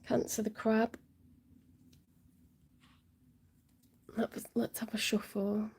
Cancer the crab. Let's have a shuffle.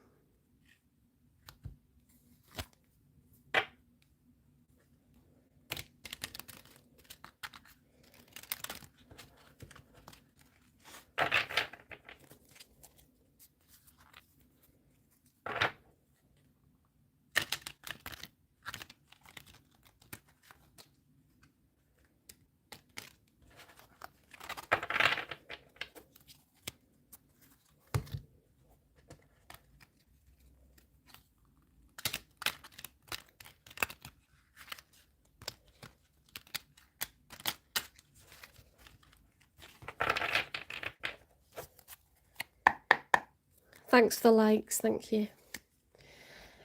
Thanks for the likes, thank you.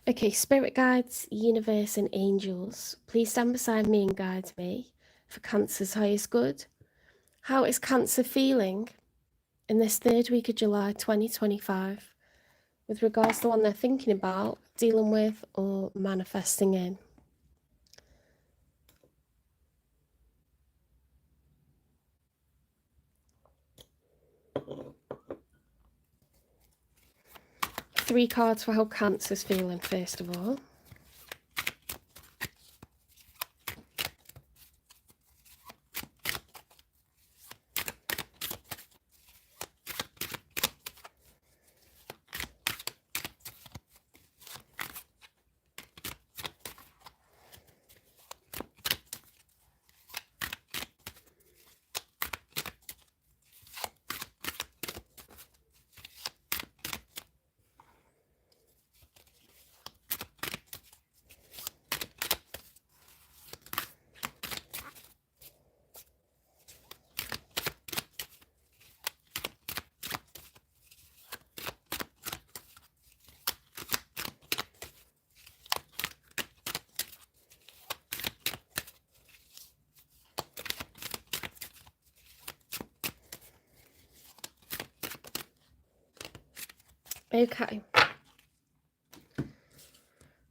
Okay, spirit guides, universe and angels, please stand beside me and guide me for Cancer's highest good. How is Cancer feeling in this third week of July 2025 with regards to one they're thinking about, dealing with or manifesting in? Three cards for how Cancer's feeling first of all. Okay.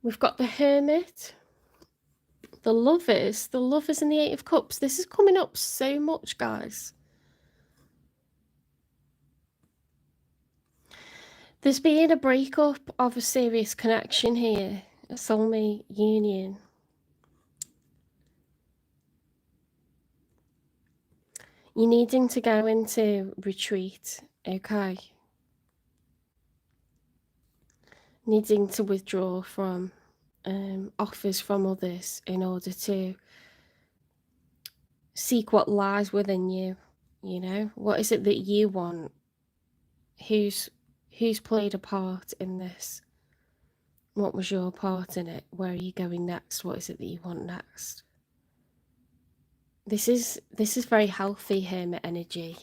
We've got the Hermit, the Lovers and the Eight of Cups. This is coming up so much, guys. There's been a breakup of a serious connection here, a soulmate union. You're needing to go into retreat, okay? Needing to withdraw from offers from others in order to seek what lies within you, you know? What is it that you want? Who's played a part in this? What was your part in it? Where are you going next? What is it that you want next? This is very healthy, Hermit energy.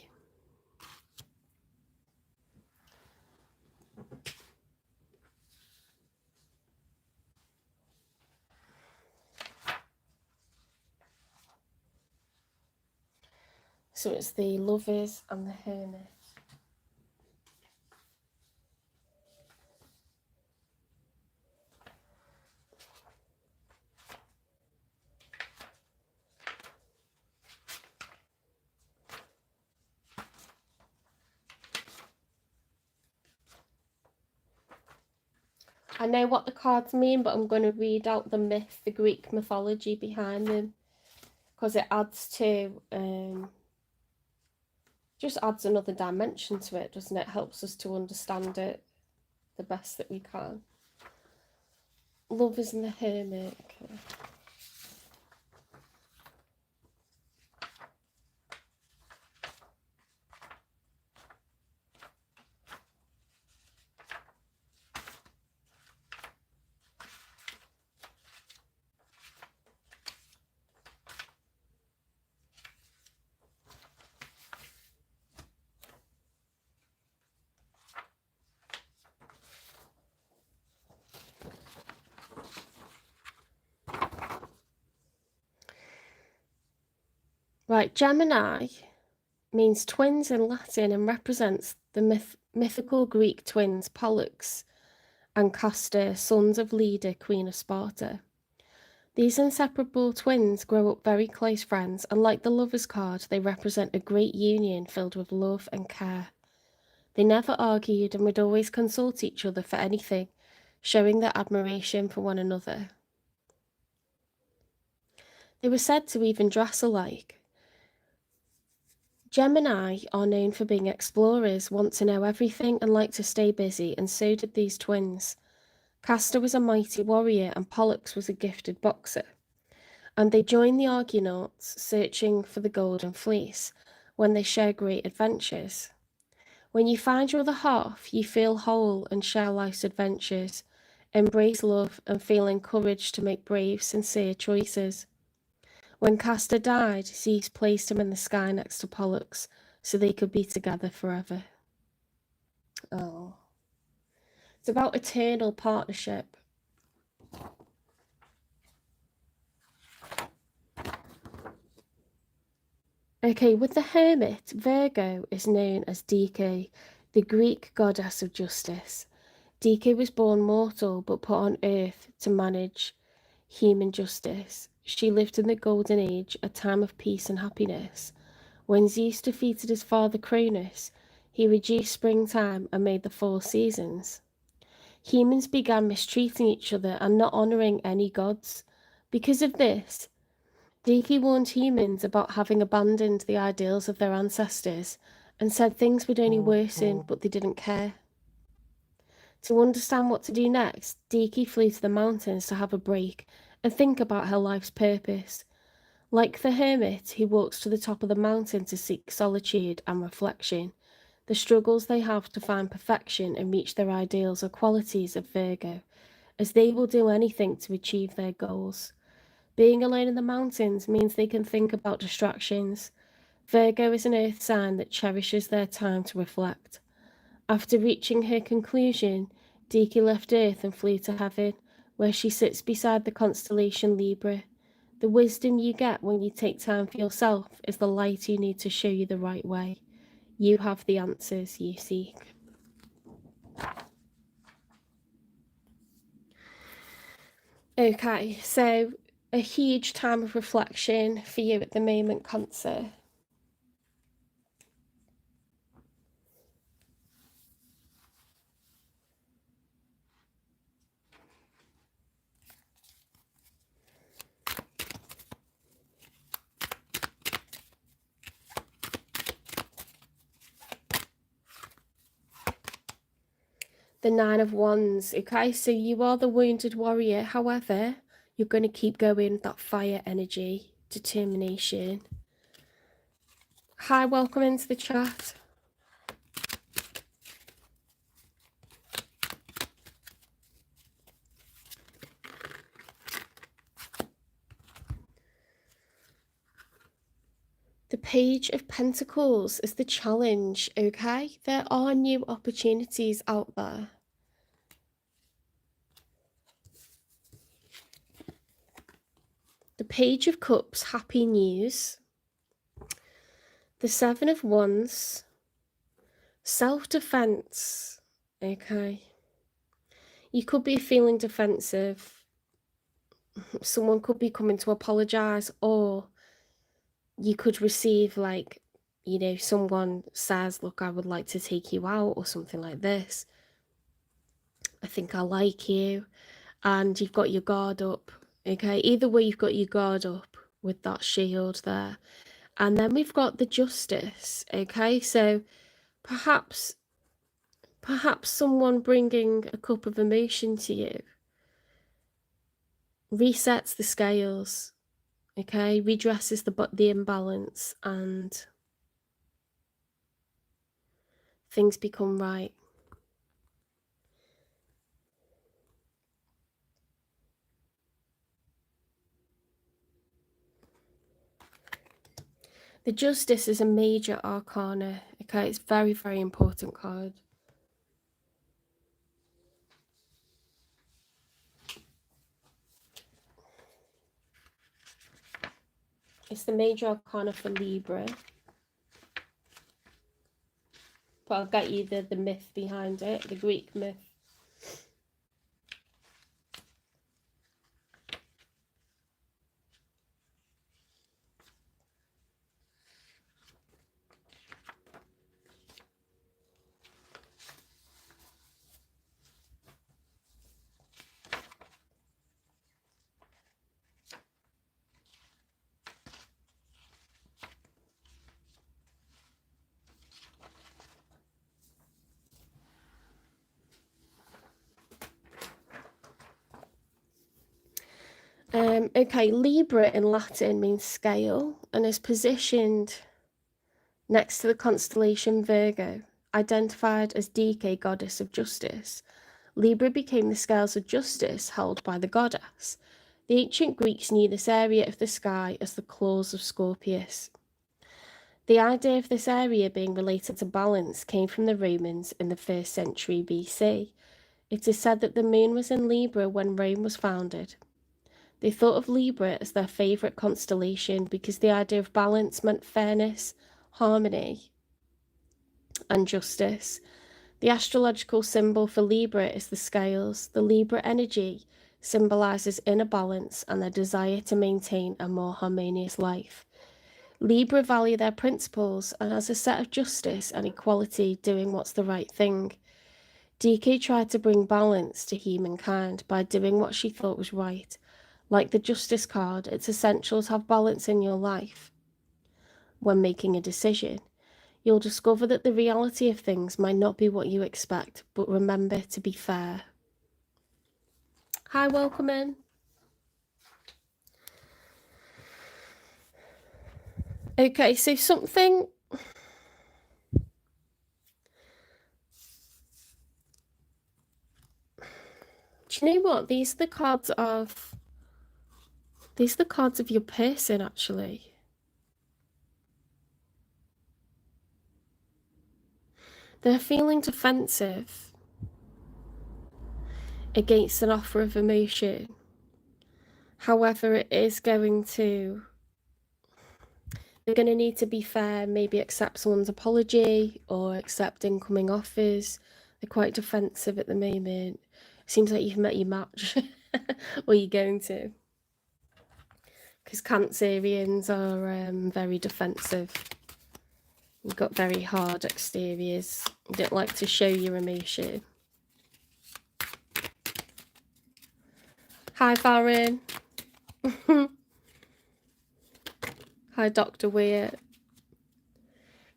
So it's the Lovers and the Hermit. I know what the cards mean, but I'm going to read out the myth, the Greek mythology behind them, because it adds to, just adds another dimension to it, doesn't it? Helps us to understand it the best that we can. Lovers and the Hermit. Okay. Right, Gemini means twins in Latin and represents the mythical Greek twins Pollux and Castor, sons of Leda, Queen of Sparta. These inseparable twins grow up very close friends, and like the lover's card, they represent a great union filled with love and care. They never argued and would always consult each other for anything, showing their admiration for one another. They were said to even dress alike. Gemini are known for being explorers, want to know everything and like to stay busy, and so did these twins. Castor was a mighty warrior and Pollux was a gifted boxer. And they join the Argonauts searching for the Golden Fleece when they share great adventures. When you find your other half, you feel whole and share life's adventures, embrace love and feel encouraged to make brave, sincere choices. When Castor died, Zeus placed him in the sky next to Pollux so they could be together forever. Oh. It's about eternal partnership. Okay, with the Hermit, Virgo is known as Dike, the Greek goddess of justice. Dike was born mortal but put on earth to manage human justice. She lived in the Golden Age, a time of peace and happiness. When Zeus defeated his father Cronus, he reduced springtime and made the 4 seasons. Humans began mistreating each other and not honouring any gods. Because of this, Dike warned humans about having abandoned the ideals of their ancestors and said things would only worsen, but they didn't care. To understand what to do next, Dike flew to the mountains to have a break and think about her life's purpose. Like the hermit who walks to the top of the mountain to seek solitude and reflection, the struggles they have to find perfection and reach their ideals are qualities of Virgo, as they will do anything to achieve their goals. Being alone in the mountains means they can think about distractions. Virgo is an earth sign that cherishes their time to reflect. After reaching her conclusion, Dike left Earth and flew to heaven, where she sits beside the constellation Libra. The wisdom you get when you take time for yourself is the light you need to show you the right way. You have the answers you seek. Okay, so a huge time of reflection for you at the moment, Cancer. The 9 of Wands. Okay, so you are the wounded warrior. However, you're going to keep going with that fire energy, determination. Hi, welcome into the chat. The Page of Pentacles is the challenge, okay? There are new opportunities out there. The Page of Cups, happy news. The 7 of Wands, self-defense, okay? You could be feeling defensive. Someone could be coming to apologize, or you could receive, like, you know, someone says, look, I would like to take you out, or something like this. I think I like you. And you've got your guard up, okay? Either way, you've got your guard up with that shield there. And then we've got the Justice, okay? So perhaps someone bringing a cup of emotion to you resets the scales, okay? Redresses the imbalance, and things become right. The Justice is a major arcana, okay? It's very, very important card. It's the major arcana for Libra. But I'll get you the myth behind it, the Greek myth. Okay, Libra in Latin means scale and is positioned next to the constellation Virgo, identified as Dike, goddess of justice. Libra became the scales of justice held by the goddess. The ancient Greeks knew this area of the sky as the claws of Scorpius. The idea of this area being related to balance came from the Romans in the 1st century BC. It is said that the moon was in Libra when Rome was founded. They thought of Libra as their favourite constellation because the idea of balance meant fairness, harmony, and justice. The astrological symbol for Libra is the scales. The Libra energy symbolises inner balance and their desire to maintain a more harmonious life. Libra value their principles and has a set of justice and equality, doing what's the right thing. DK tried to bring balance to humankind by doing what she thought was right. Like the justice card, it's essential to have balance in your life. When making a decision, you'll discover that the reality of things might not be what you expect, but remember to be fair. Hi, welcome in. Okay, so something... Do you know what? These are the cards of your person, actually. They're feeling defensive against an offer of emotion. However, they're going to need to be fair, maybe accept someone's apology or accept incoming offers. They're quite defensive at the moment. Seems like you've met your match, or you're going to. Because Cancerians are very defensive. You've got very hard exteriors. You don't like to show your emotion. Hi, Farron. Hi, Dr. Weir.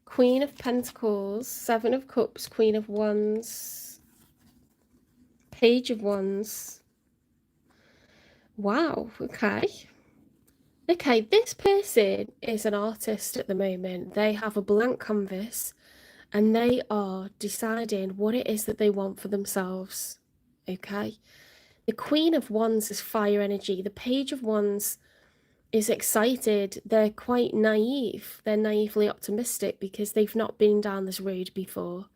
Queen of Pentacles, 7 of Cups, Queen of Wands, Page of Wands. Wow, okay. Okay, this person is an artist at the moment. They have a blank canvas and they are deciding what it is that they want for themselves. Okay. The Queen of Wands is fire energy. The Page of Wands is excited. They're quite naive. They're naively optimistic because they've not been down this road before.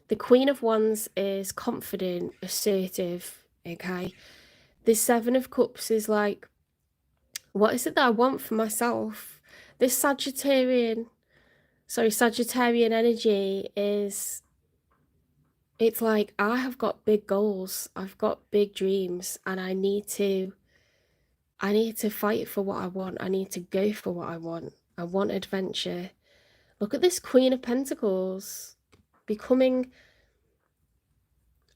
The Queen of Wands is confident, assertive. Okay. The 7 of Cups is like, what is it that I want for myself? This Sagittarian energy is, it's like, I have got big goals, I've got big dreams, and I need to fight for what I want. I need to go for what I want. I want adventure. Look at this Queen of Pentacles becoming,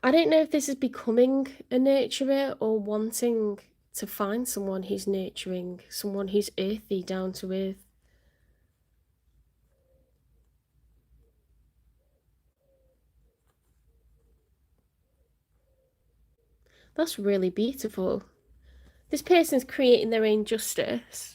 I don't know if this is becoming a nurturer or wanting to find someone who's nurturing, someone who's earthy, down to earth. That's really beautiful. This person's creating their own justice.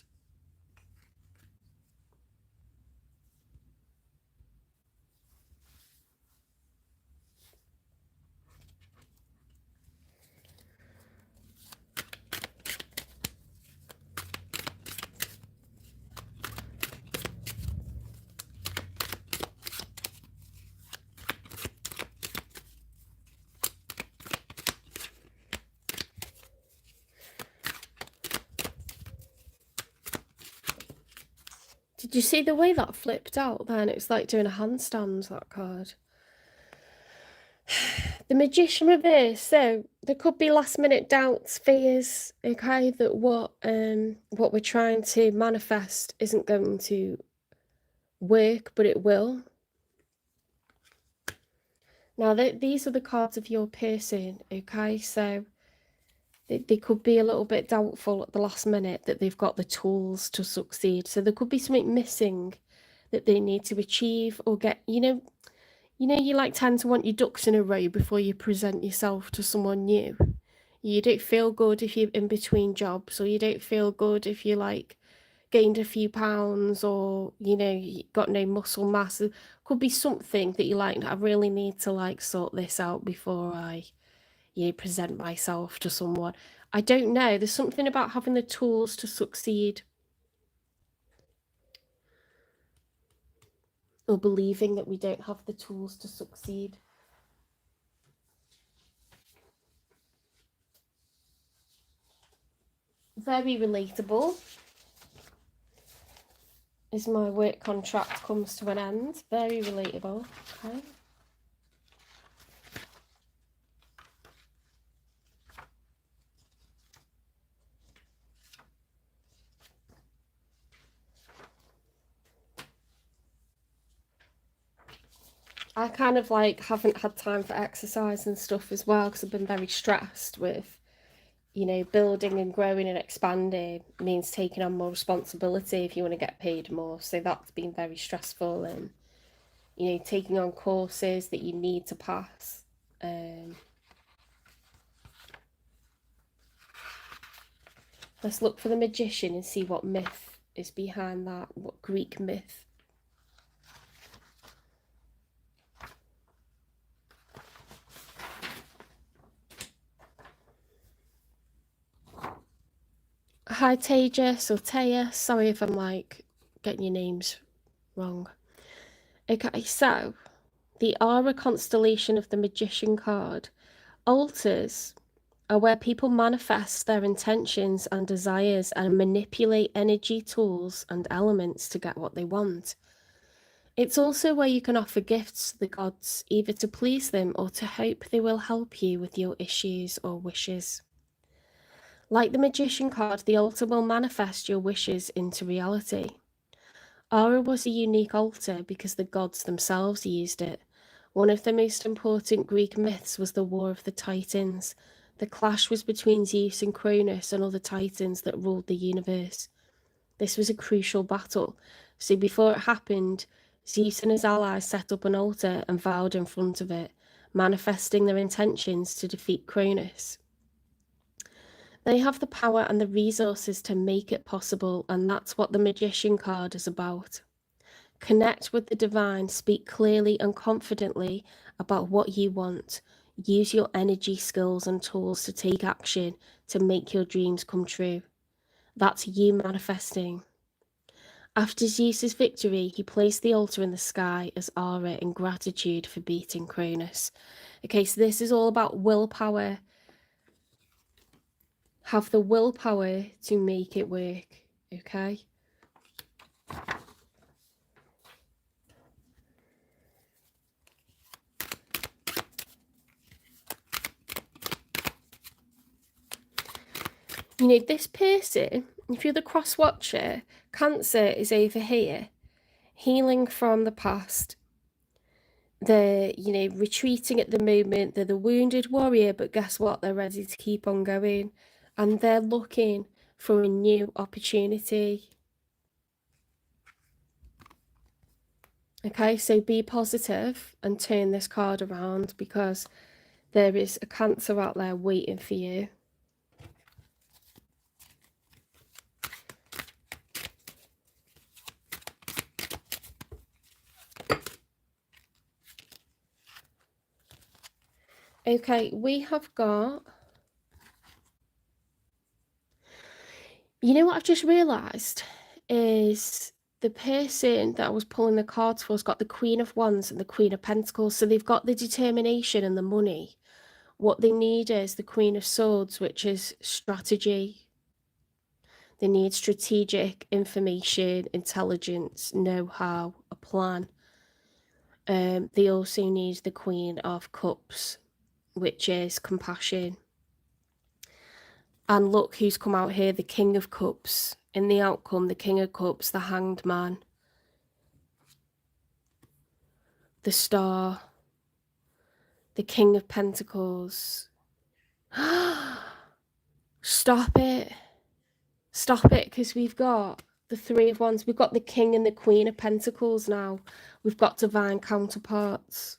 Did you see the way that flipped out then? It was like doing a handstand, that card. The Magician reversed. So there could be last minute doubts, fears, okay, that what we're trying to manifest isn't going to work, but it will. Now, these are the cards of your person, okay? So they could be a little bit doubtful at the last minute that they've got the tools to succeed. So there could be something missing that they need to achieve or get, you know, you like tend to want your ducks in a row before you present yourself to someone new. You don't feel good if you're in between jobs, or you don't feel good if you like gained a few pounds, or you got no muscle mass. It could be something that you like, I really need to like sort this out before I present myself to someone. I don't know, there's something about having the tools to succeed, or believing that we don't have the tools to succeed. Very relatable as my work contract comes to an end. Very relatable. Okay. I kind of like haven't had time for exercise and stuff as well, because I've been very stressed with, building and growing and expanding means taking on more responsibility if you want to get paid more. So that's been very stressful, and, taking on courses that you need to pass. Let's look for the magician and see what myth is behind that, what Greek myth. Hi Tejas or Taya, sorry if I'm like getting your names wrong. Okay, so the Aura constellation of the Magician card. Altars are where people manifest their intentions and desires and manipulate energy, tools, and elements to get what they want. It's also where you can offer gifts to the gods, either to please them or to hope they will help you with your issues or wishes. Like the Magician card, the altar will manifest your wishes into reality. Aura was a unique altar because the gods themselves used it. One of the most important Greek myths was the War of the Titans. The clash was between Zeus and Cronus and other titans that ruled the universe. This was a crucial battle, so before it happened, Zeus and his allies set up an altar and vowed in front of it, manifesting their intentions to defeat Cronus. They have the power and the resources to make it possible, and that's what the Magician card is about. Connect with the divine, speak clearly and confidently about what you want. Use your energy, skills, and tools to take action to make your dreams come true. That's you manifesting. After Zeus's victory, he placed the altar in the sky as aura in gratitude for beating Cronus. Okay, so this is all about willpower. Have the willpower to make it work, okay? This person, if you're the cross watcher, Cancer is over here, healing from the past. They're, retreating at the moment. They're the wounded warrior, but guess what? They're ready to keep on going. And they're looking for a new opportunity. Okay, so be positive and turn this card around, because there is a Cancer out there waiting for you. Okay, we have got... You know what I've just realised is the person that I was pulling the cards for has got the Queen of Wands and the Queen of Pentacles. So they've got the determination and the money. What they need is the Queen of Swords, which is strategy. They need strategic information, intelligence, know-how, a plan. They also need the Queen of Cups, which is compassion. And look who's come out here, the King of Cups. In the outcome, the King of Cups, the Hanged Man, the Star, the King of Pentacles. Stop it. Stop it, because we've got the Three of Wands. We've got the King and the Queen of Pentacles now. We've got divine counterparts.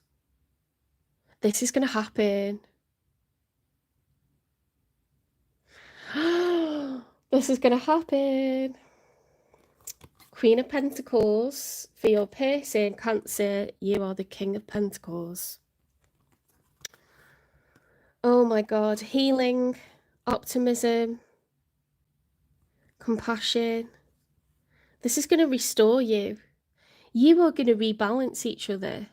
This is going to happen. This is going to happen. Queen of Pentacles. For your person, Cancer, you are the King of Pentacles. Oh my God. Healing, optimism, compassion. This is going to restore you. You are going to rebalance each other.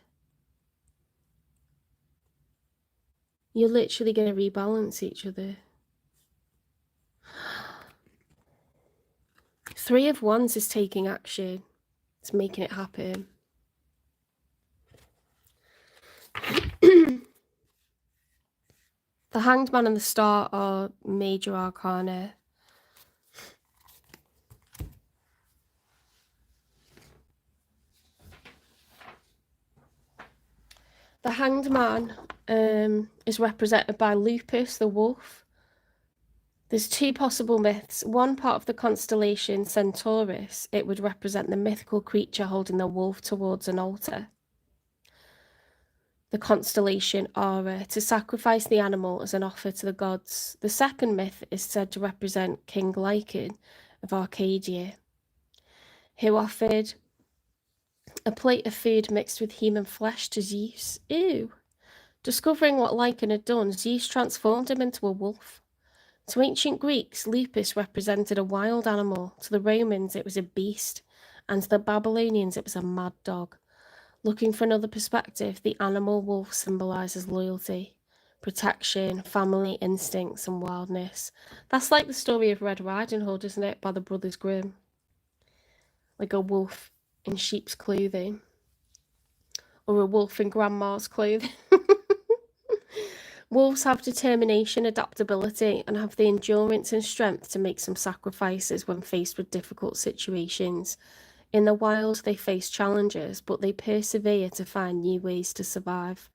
You're literally going to rebalance each other. Three of Wands is taking action. It's making it happen. The Hanged Man and the Star are major arcana. The Hanged Man is represented by Lupus, the wolf. There's two possible myths. One part of the constellation Centaurus, it would represent the mythical creature holding the wolf towards an altar. The constellation Ara, to sacrifice the animal as an offer to the gods. The second myth is said to represent King Lycan of Arcadia, who offered a plate of food mixed with human flesh to Zeus. Ew. Discovering what Lycan had done, Zeus transformed him into a wolf. To ancient Greeks, Lupus represented a wild animal. To the Romans, it was a beast. And to the Babylonians, it was a mad dog. Looking for another perspective, the animal wolf symbolises loyalty, protection, family instincts, and wildness. That's like the story of Red Riding Hood, isn't it, by the Brothers Grimm? Like a wolf in sheep's clothing. Or a wolf in grandma's clothing. Wolves have determination, adaptability, and have the endurance and strength to make some sacrifices when faced with difficult situations. In the wild, they face challenges, but they persevere to find new ways to survive.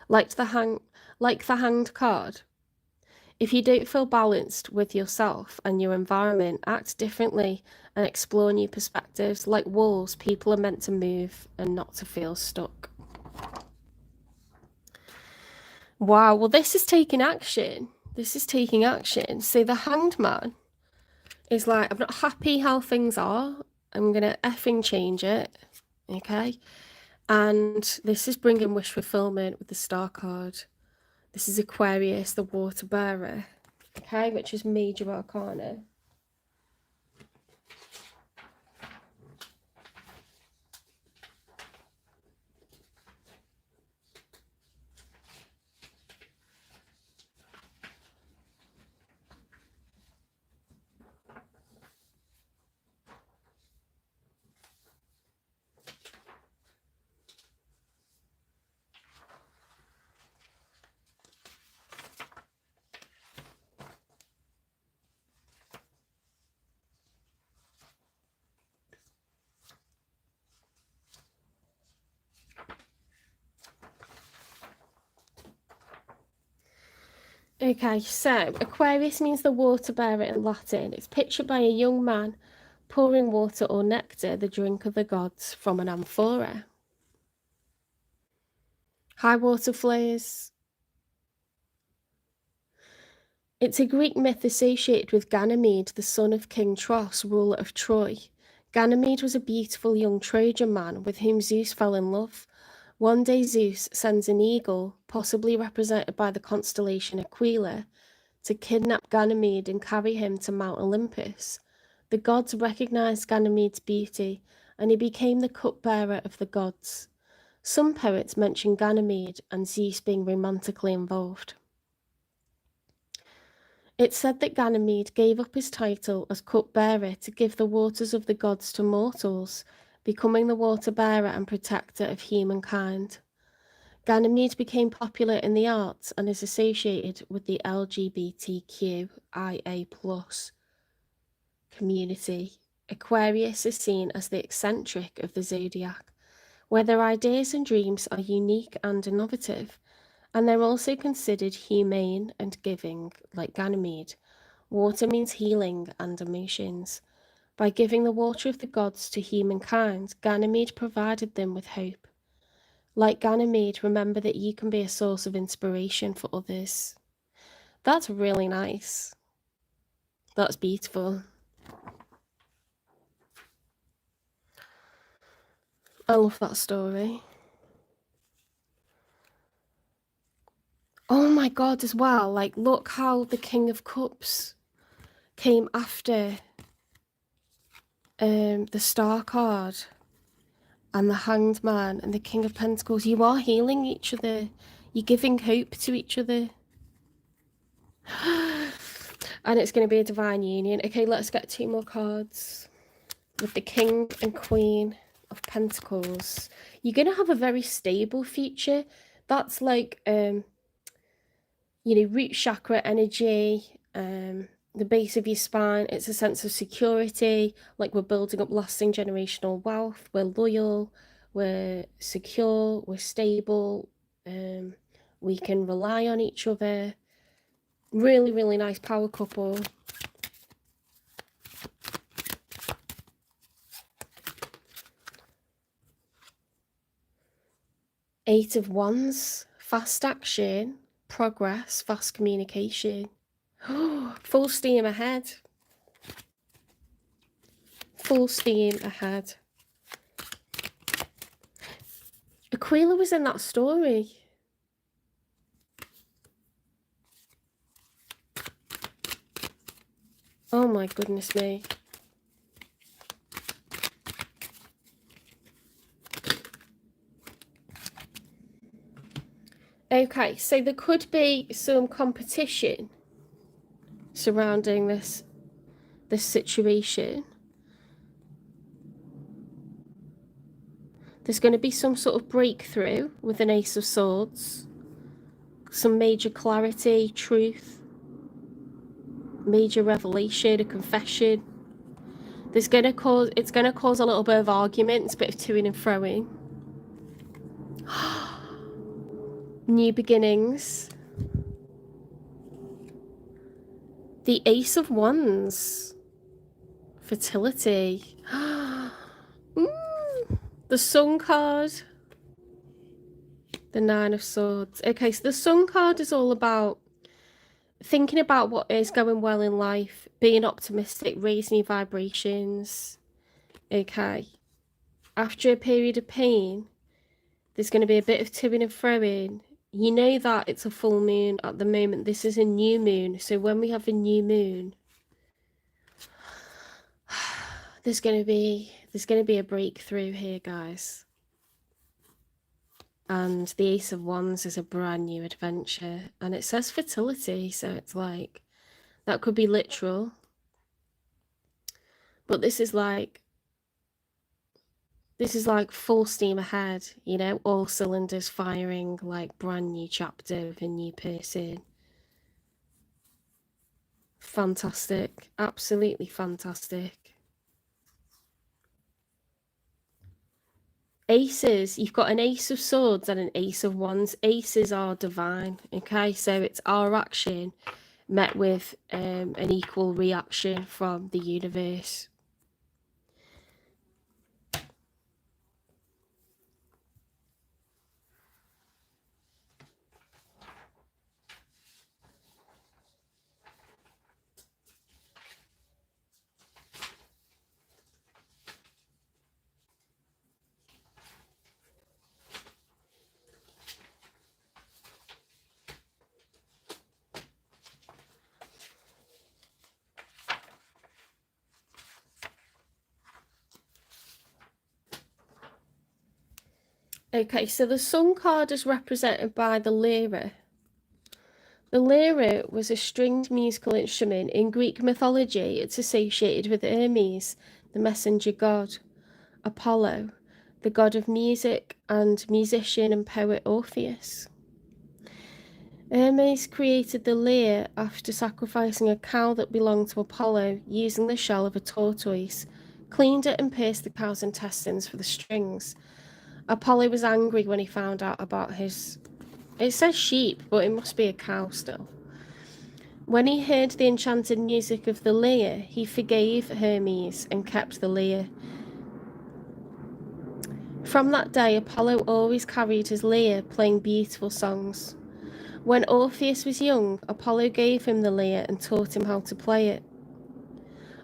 Like the Hanged card, if you don't feel balanced with yourself and your environment, act differently and explore new perspectives. Like wolves, people are meant to move and not to feel stuck. Wow, well, this is taking action. This is taking action. So the Hanged Man is like, I'm not happy how things are. I'm going to effing change it. Okay. And this is bringing wish fulfillment with the Star card. This is Aquarius, the water bearer. Okay, which is major arcana. Okay, so Aquarius means the water bearer in Latin. It's pictured by a young man pouring water or nectar, the drink of the gods, from an amphora. High water flows. It's a Greek myth associated with Ganymede, the son of King Tros, ruler of Troy. Ganymede was a beautiful young Trojan man with whom Zeus fell in love. One day Zeus sends an eagle, possibly represented by the constellation Aquila, to kidnap Ganymede and carry him to Mount Olympus. The gods recognized Ganymede's beauty, and he became the cupbearer of the gods. Some poets mention Ganymede and Zeus being romantically involved. It's said that Ganymede gave up his title as cupbearer to give the waters of the gods to mortals, becoming the water bearer and protector of humankind. Ganymede became popular in the arts and is associated with the LGBTQIA+ community. Aquarius is seen as the eccentric of the zodiac, where their ideas and dreams are unique and innovative, and they're also considered humane and giving, like Ganymede. Water means healing and emotions. By giving the water of the gods to humankind, Ganymede provided them with hope. Like Ganymede, remember that you can be a source of inspiration for others. That's really nice. That's beautiful. I love that story. Oh my God, as well, like, look how the King of Cups came after the Star card and the Hanged Man and the King of Pentacles. You are healing each other. You're giving hope to each other. And it's going to be a divine union. Okay, let's get 2 more cards. With the King and Queen of Pentacles. You're going to have a very stable future. That's like, you know, root chakra energy, the base of your spine. It's a sense of security, like we're building up lasting generational wealth. We're loyal, we're secure, we're stable, we can rely on each other. Really, really nice power couple. Eight of Wands, fast action, progress, fast communication. Full steam ahead. Full steam ahead. Aquila was in that story. Oh my goodness me. Okay, so there could be some competition surrounding this situation. There's going to be some sort of breakthrough with an Ace of Swords. Some major clarity, truth, major revelation, a confession. It's going to cause a little bit of arguments, a bit of toing and froing. New beginnings. The Ace of Wands. Fertility. The Sun card. The Nine of Swords. Okay, so the Sun card is all about thinking about what is going well in life, being optimistic, raising your vibrations. Okay. After a period of pain, there's going to be a bit of toing and froing. You know that it's a full moon at the moment. This is a new moon. So when we have a new moon, there's going to be a breakthrough here, guys. And the Ace of Wands is a brand new adventure. And it says fertility, so it's like, that could be literal. But this is like full steam ahead, you know, all cylinders firing, like brand new chapter of a new person. Fantastic. Absolutely fantastic. Aces, you've got an Ace of Swords and an Ace of Wands. Aces are divine, okay? So it's our action met with an equal reaction from the universe. Okay, so the Sun card is represented by the lyre. The lyre was a stringed musical instrument. In Greek mythology, it's associated with Hermes, the messenger god, Apollo, the god of music, and musician and poet Orpheus. Hermes created the lyre after sacrificing a cow that belonged to Apollo using the shell of a tortoise, cleaned it and pierced the cow's intestines for the strings. Apollo was angry when he found out about his... It says sheep, but it must be a cow still. When he heard the enchanted music of the lyre, he forgave Hermes and kept the lyre. From that day, Apollo always carried his lyre, playing beautiful songs. When Orpheus was young, Apollo gave him the lyre and taught him how to play it.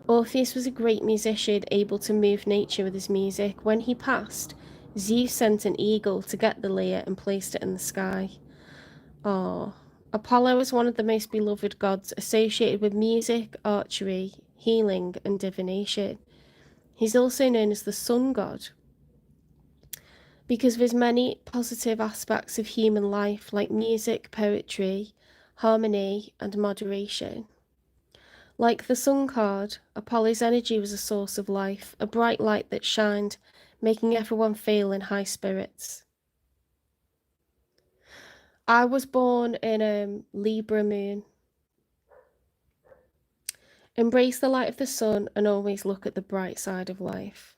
Orpheus was a great musician, able to move nature with his music. When he passed, Zeus sent an eagle to get the lyre and placed it in the sky. Oh, Apollo is one of the most beloved gods, associated with music, archery, healing, and divination. He's also known as the sun god because of his many positive aspects of human life, like music, poetry, harmony, and moderation. Like the sun card, Apollo's energy was a source of life, a bright light that shined, making everyone feel in high spirits. I was born in Libra moon. Embrace the light of the sun and always look at the bright side of life.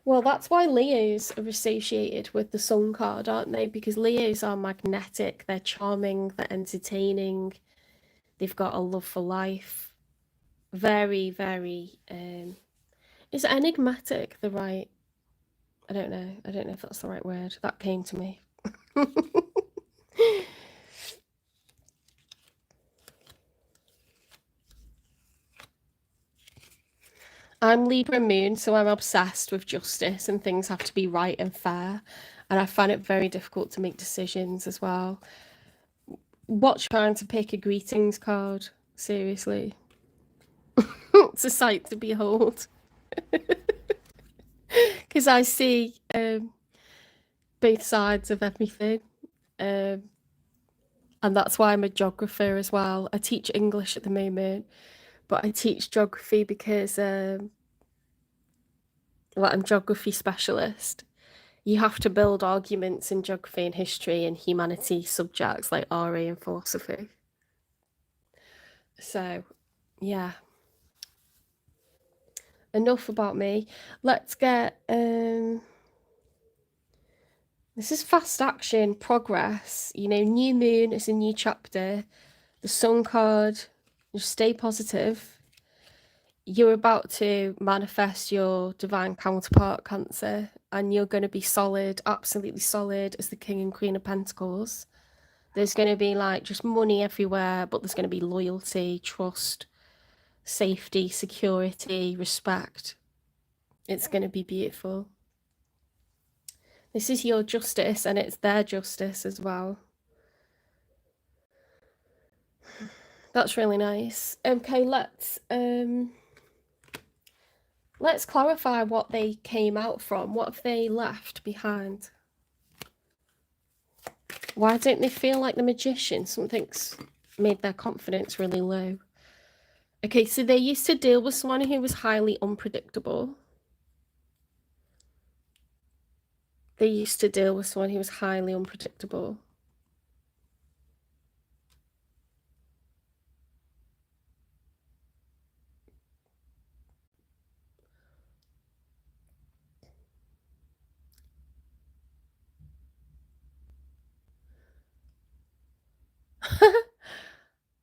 Well, that's why Leos are associated with the sun card, aren't they? Because Leos are magnetic, they're charming, they're entertaining, they've got a love for life. Very, very, is enigmatic the right? I don't know if that's the right word. That came to me. I'm Libra moon, so I'm obsessed with justice and things have to be right and fair. And I find it very difficult to make decisions as well. What, trying to pick a greetings card? Seriously. It's a sight to behold. Because I see both sides of everything. And that's why I'm a geographer as well. I teach English at the moment, but I teach geography because I'm a geography specialist. You have to build arguments in geography and history and humanity subjects like RE and philosophy. So, yeah. Enough about me. Let's get this is fast action, progress. You know, new moon is a new chapter. The sun card, just stay positive. You're about to manifest your divine counterpart, Cancer, and you're going to be solid, absolutely solid as the King and Queen of Pentacles. There's going to be like just money everywhere, but there's going to be loyalty, trust, safety, security, respect. It's going to be beautiful. This is your justice and it's their justice as well. That's really nice. Okay, let's clarify what they came out from. What have they left behind? Why don't they feel like the Magician? Something's made their confidence really low. Okay, so they used to deal with someone who was highly unpredictable. They used to deal with someone who was highly unpredictable.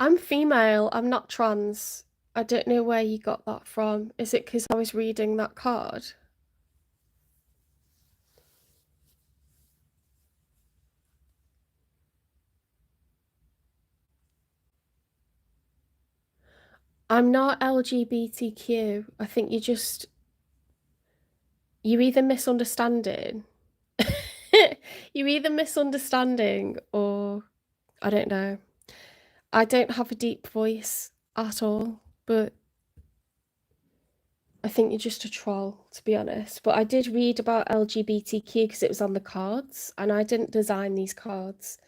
I'm female, I'm not trans. I don't know where you got that from. Is it because I was reading that card? I'm not LGBTQ. I think you're either misunderstanding. You're either misunderstanding or I don't know. I don't have a deep voice at all, but I think you're just a troll, to be honest. But I did read about LGBTQ because it was on the cards, and I didn't design these cards.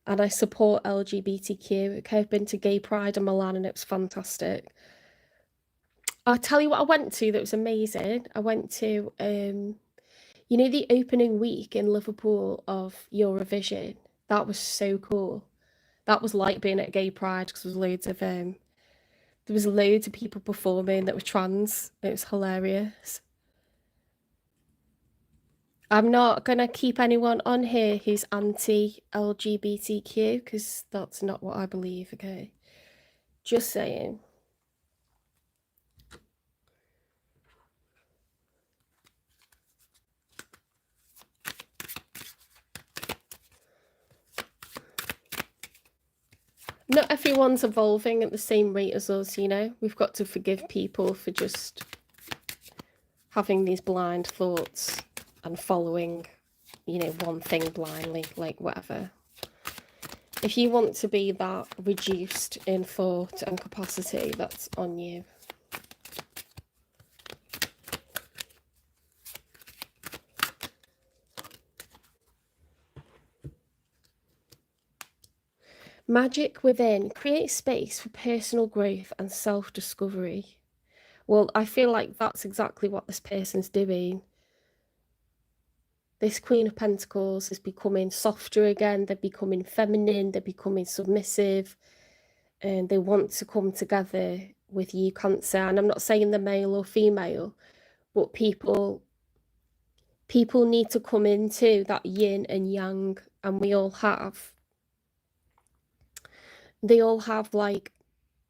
And I support LGBTQ. Okay, I've been to Gay Pride in Milan and it was fantastic. I'll tell you what I went to that was amazing. I went to, you know, the opening week in Liverpool of Eurovision. That was so cool. That was like being at Gay Pride because there was loads of people performing that were trans. It was hilarious. I'm not gonna keep anyone on here who's anti-LGBTQ because that's not what I believe, okay? Just saying. not everyone's evolving at the same rate as us, you know? We've got to forgive people for just having these blind thoughts and following, you know, one thing blindly, like whatever. If you want to be that reduced in thought and capacity, that's on you. Magic within. Create space for personal growth and self-discovery. Well, I feel like that's exactly what this person's doing. This Queen of Pentacles is becoming softer again. They're becoming feminine. They're becoming submissive. And they want to come together with you, Cancer. And I'm not saying they're male or female, but people need to come into that yin and yang. And they all have like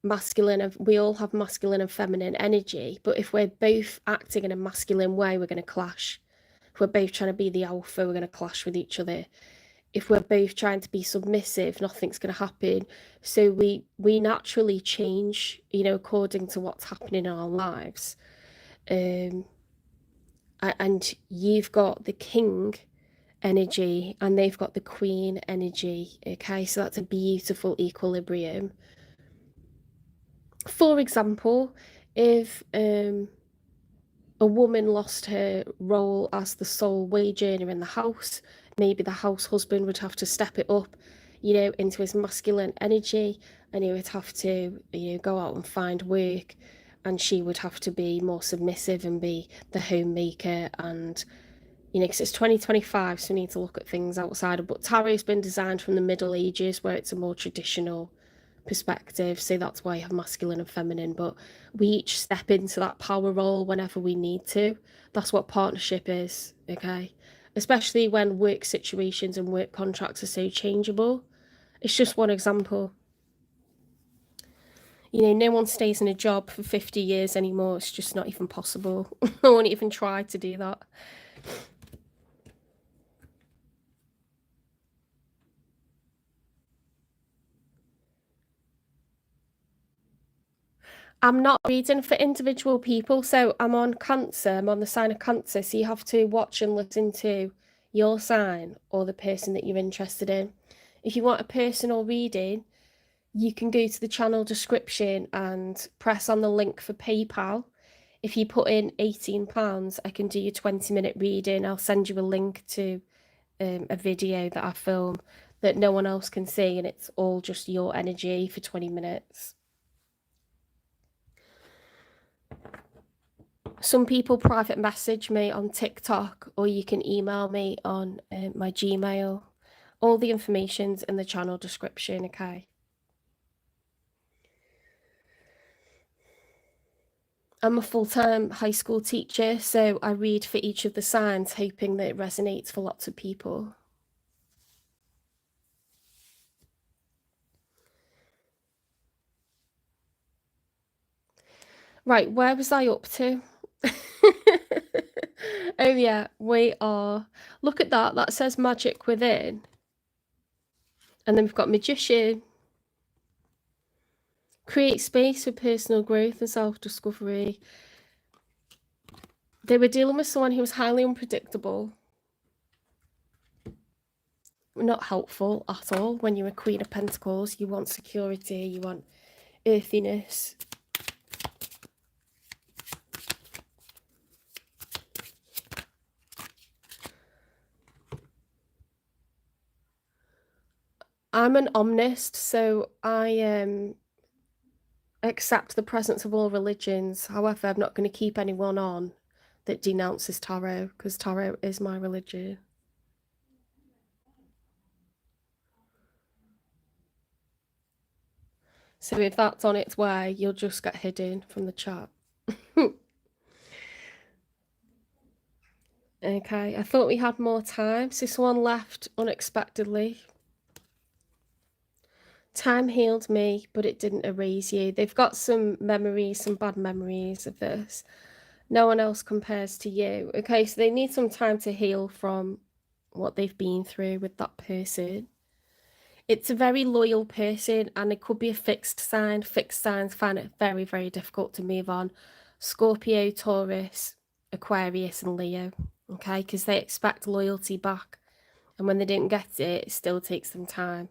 masculine, we all have masculine and feminine energy, but if we're both acting in a masculine way, we're going to clash. If we're both trying to be the alpha, we're going to clash with each other. If we're both trying to be submissive, nothing's going to happen. So we naturally change, you know, according to what's happening in our lives. And you've got the king energy and they've got the queen energy. Okay, so that's a beautiful equilibrium. For example, if a woman lost her role as the sole wage earner in the house, maybe the house husband would have to step it up, you know, into his masculine energy, and he would have to, you know, go out and find work, and she would have to be more submissive and be the homemaker. And, you know, because it's 2025, so we need to look at things outside of, but tarot's been designed from the Middle Ages, where it's a more traditional perspective, so that's why you have masculine and feminine, but we each step into that power role whenever we need to. That's what partnership is, okay? Especially when work situations and work contracts are so changeable. It's just one example. You know, no one stays in a job for 50 years anymore. It's just not even possible. I won't even try to do that. I'm not reading for individual people, so I'm on Cancer, I'm on the sign of Cancer, so you have to watch and listen to your sign or the person that you're interested in. If you want a personal reading, you can go to the channel description and press on the link for PayPal. If you put in £18, I can do your 20-minute reading. I'll send you a link to a video that I film that no one else can see, and it's all just your energy for 20 minutes. Some people private message me on TikTok, or you can email me on my Gmail. All the information's in the channel description, okay? I'm a full-time high school teacher, so I read for each of the signs, hoping that it resonates for lots of people. Right, where was I up to? Oh yeah, we are. Look at that. That says magic within. And then we've got magician. Create space for personal growth and self-discovery. They were dealing with someone who was highly unpredictable. Not helpful at all. When you're a Queen of Pentacles, you want security, you want earthiness. I'm an omnist, so I accept the presence of all religions. However, I'm not going to keep anyone on that denounces tarot, because tarot is my religion. So if that's on its way, you'll just get hidden from the chat. Okay, I thought we had more time, so someone left unexpectedly. Time healed me, but it didn't erase you. They've got some memories, some bad memories of this. No one else compares to you. Okay, so they need some time to heal from what they've been through with that person. It's a very loyal person, and it could be a fixed sign. Fixed signs find it very, very difficult to move on. Scorpio, Taurus, Aquarius, and Leo. Okay, because they expect loyalty back, and when they don't get it, it still takes them time.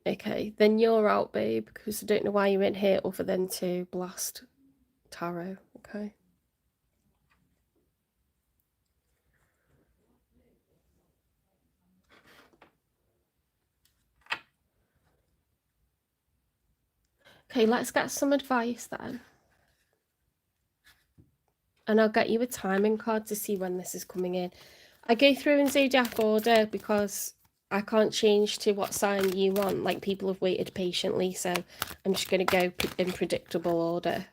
Okay, then you're out, babe, because I don't know why you're in here other than to blast tarot. Okay. Okay, let's get some advice then. And I'll get you a timing card to see when this is coming in. I go through in zodiac order because I can't change to what sign you want. Like, people have waited patiently, so I'm just going to go in predictable order.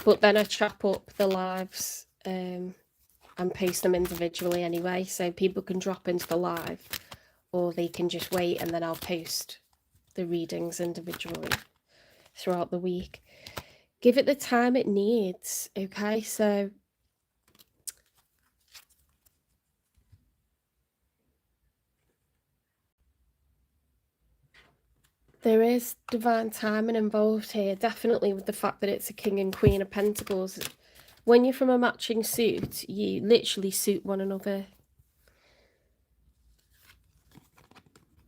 But then I chop up the lives and post them individually anyway, so people can drop into the live, or they can just wait, and then I'll post the readings individually throughout the week. Give it the time it needs, okay? So there is divine timing involved here, definitely, with the fact that it's a King and Queen of Pentacles. When you're from a matching suit, you literally suit one another.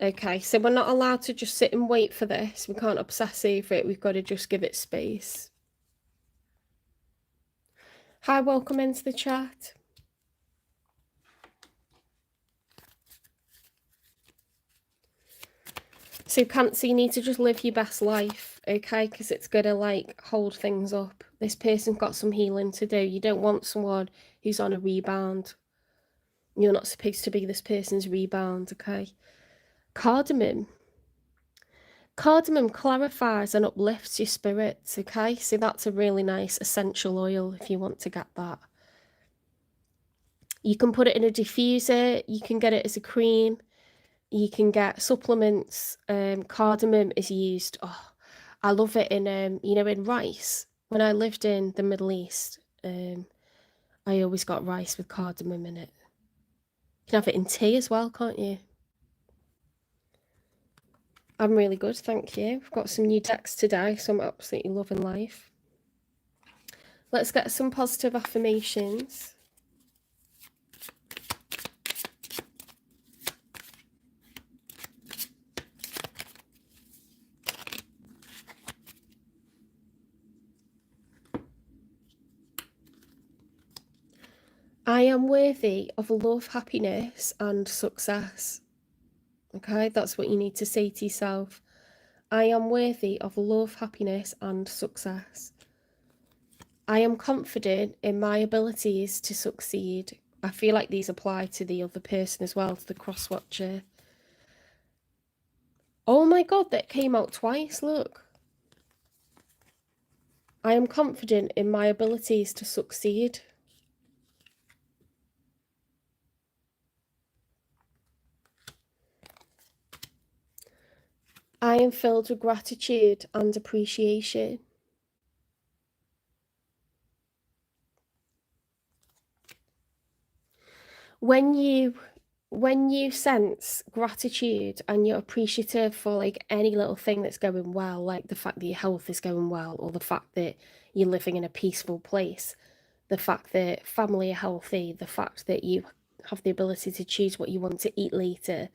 Okay, so we're not allowed to just sit and wait for this. We can't obsess over it. We've got to just give it space. Hi, welcome into the chat. So Cancer, you need to just live your best life, okay? Because it's going to, like, hold things up. This person's got some healing to do. You don't want someone who's on a rebound. You're not supposed to be this person's rebound, okay? Cardamom. Cardamom clarifies and uplifts your spirits, okay? So that's a really nice essential oil if you want to get that. You can put it in a diffuser. You can get it as a cream. You can get supplements. Cardamom is used. Oh, I love it in in rice. When I lived in the Middle East, I always got rice with cardamom in it. You can have it in tea as well, can't you? I'm really good, thank you. I've got some new decks today, so I'm absolutely loving life. Let's get some positive affirmations. I am worthy of love, happiness, and success. Okay, that's what you need to say to yourself. I am worthy of love, happiness, and success. I am confident in my abilities to succeed. I feel like these apply to the other person as well, to the cross-watcher. Oh my god, that came out twice, look. I am confident in my abilities to succeed. I am filled with gratitude and appreciation. When you sense gratitude and you're appreciative for, like, any little thing that's going well, like the fact that your health is going well, or the fact that you're living in a peaceful place, the fact that family are healthy, the fact that you have the ability to choose what you want to eat later,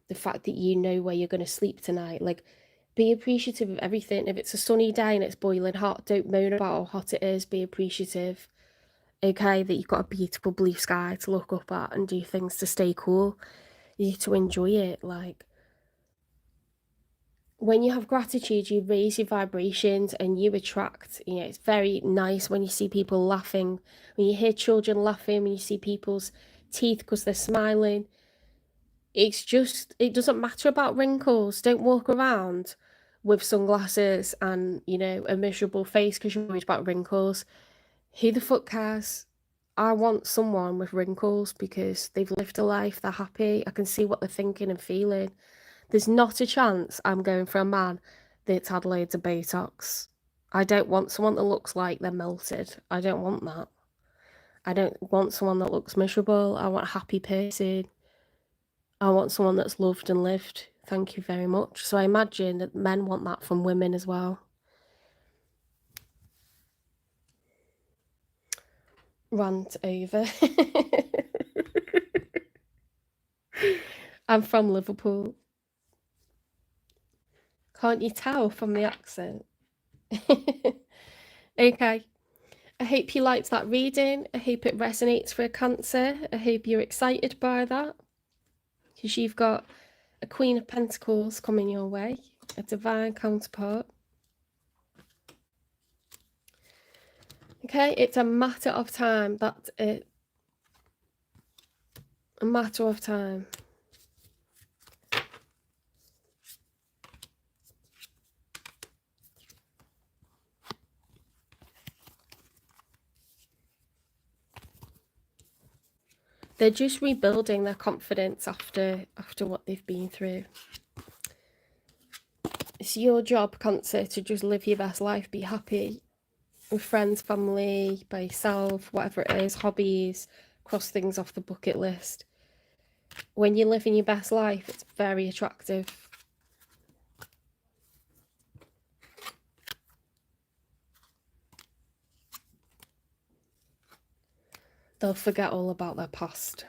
the fact that you know where you're going to sleep tonight, like, be appreciative of everything. If it's a sunny day and it's boiling hot, don't moan about how hot it is. Be appreciative, okay, that you've got a beautiful blue sky to look up at and do things to stay cool. You need to enjoy it. Like, when you have gratitude, you raise your vibrations and you attract, it's very nice when you see people laughing, when you hear children laughing, when you see people's teeth because they're smiling. It's just, it doesn't matter about wrinkles. Don't walk around with sunglasses and, a miserable face because you're worried about wrinkles. Who the fuck cares? I want someone with wrinkles because they've lived a life, they're happy, I can see what they're thinking and feeling. There's not a chance I'm going for a man that's had loads of Botox. I don't want someone that looks like they're melted. I don't want that. I don't want someone that looks miserable. I want a happy person. I want someone that's loved and lived. Thank you very much. So I imagine that men want that from women as well. Rant over. I'm from Liverpool. Can't you tell from the accent? Okay. I hope you liked that reading. I hope it resonates for a Cancer. I hope you're excited by that, because you've got a Queen of Pentacles coming your way, a divine counterpart. Okay, it's a matter of time. That's it. A matter of time. They're just rebuilding their confidence after what they've been through. It's your job, Cancer, to just live your best life, be happy with friends, family, by yourself, whatever it is, hobbies, cross things off the bucket list. When you're living your best life, it's very attractive. They'll forget all about their past.